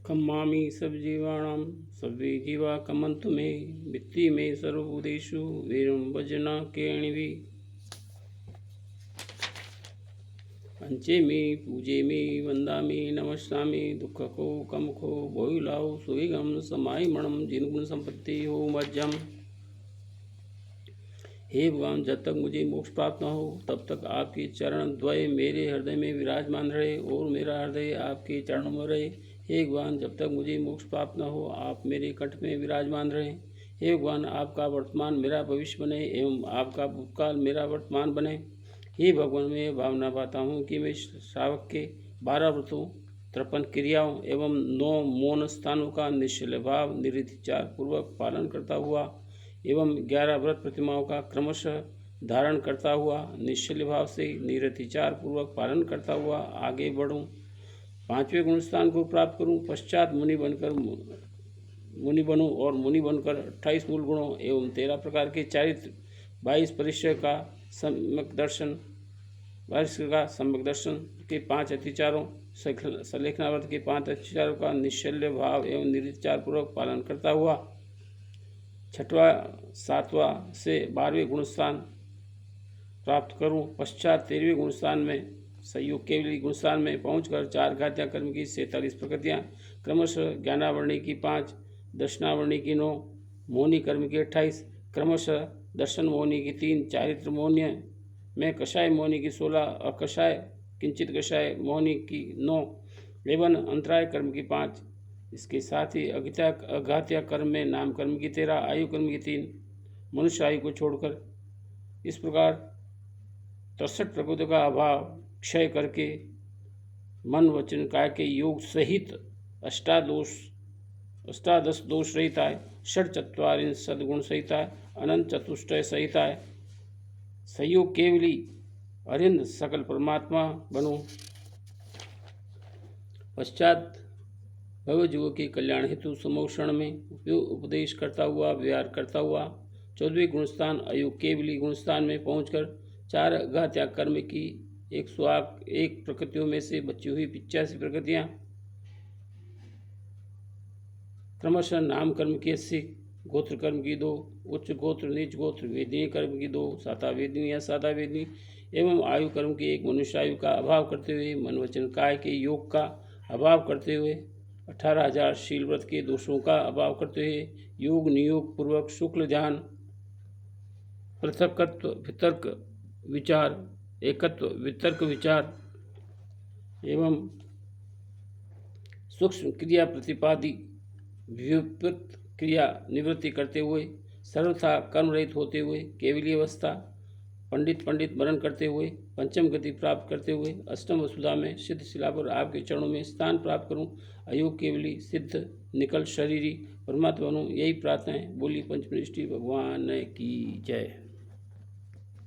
खम्मामि सर्वजीवाणां सर्वे जीवा कमन्तु मे वित्ति मे सर्वभूतेषु वीरं वज्रनाकेणिवि पंचे मे पूजे मे वंदामि नमस्यामि दुःखको कमुखो भोयुलाओ सुविगम समायमणम जिनगुण संपत्ति हो मज्जम। हे भगवान, जब तक मुझे मोक्ष प्राप्त न हो तब तक आपके चरण द्वय मेरे हृदय में विराजमान रहे और मेरा हृदय आपके चरणों में रहे। हे भगवान, जब तक मुझे मोक्ष प्राप्त न हो आप मेरे कंठ में विराजमान रहें। हे भगवान, आपका वर्तमान मेरा भविष्य बने एवं आपका भूतकाल मेरा वर्तमान बने। हे भगवान, मैं भावना पाता हूँ कि मैं श्रावक के 12 व्रतों 53 क्रियाओं एवं 9 मौन स्थानों का निश्चल भाव निर्विचार पूर्वक पालन करता हुआ एवं 11 व्रत प्रतिमाओं का क्रमशः धारण करता हुआ निश्चल भाव से निर्विचार पूर्वक पालन करता हुआ आगे बढ़ूं, 5वें गुण स्थान को प्राप्त करूं, पश्चात मुनि बनूं और मुनि बनकर 28 मूल गुणों एवं 13 प्रकार के चारित्र 22 परिचय का सम्यक दर्शन के 5 अतिचारों सलेखनाव्रत के 5 अतिचारों का निश्चल्य भाव एवं निर्विचार पूर्वक पालन करता हुआ 6वां 7वां से 12वें गुणस्थान प्राप्त करूं, पश्चात 13वें गुणस्थान में संयोग केवली गुणस्थान में पहुंचकर 4 घात्या कर्म की 47 प्रकृतियां क्रमशः ज्ञानावरणी की 5, दर्शनावरणी की 9, मौनी कर्म की 28, क्रमशः दर्शन मौनी की 3, चारित्र मौन्य में कषाय मौनी की 16, अकषाय किंचित कषाय मौनी की 9 एवं अंतराय कर्म की 5। इसके साथ ही अघात्या कर्म में नाम कर्म की 13, आयु कर्म की 3, मनुष्य आयु को छोड़कर इस प्रकार 63 प्रकृति का अभाव क्षय करके मन वचन काय के योग सहित अष्टादश दोष रहित है, षट्चत्वारिंश सद्गुण सहित है, अनंत चतुष्टय सहित है, संयोग केवली अरिंद सकल परमात्मा बनूं, पश्चात भवजीवों के कल्याण हेतु समोक्षण में उपदेश करता हुआ व्यवहार करता हुआ 14वें गुणस्थान अयोग केवली गुणस्थान में पहुंचकर 4 अघात्या कर्म की 101 प्रकृतियों में से बची हुई 85 प्रकृतियां क्रमशः नाम कर्म की 80, गोत्र कर्म की 2, उच्च गोत्र नीच गोत्र वेदिनी कर्म की 2, साता वेदिनी या सादा वेदिनी एवं आयु कर्म की 1 मनुष्य आयु का अभाव करते हुए मन वचन काय के योग का अभाव करते हुए 18,000 शील व्रत के दोषों का अभाव करते हुए योग नियोग पूर्वक शुक्ल ध्यान पृथकत्व वितर्क विचार एकत्व वितर्क विचार एवं सूक्ष्म क्रिया प्रतिपादी व्युत्पत्त क्रिया निवृत्ति करते हुए सर्वथा कर्म रहित होते हुए केवली अवस्था पंडित मरण करते हुए पंचम गति प्राप्त करते हुए अष्टम वसुधा में सिद्ध शिला पर आपके चरणों में स्थान प्राप्त करूं, अयोग केवली सिद्ध निकल शरीरी परमात्मा बनूं, यही प्रार्थना है। बोली पंचमनिष्ठी भगवान की जय।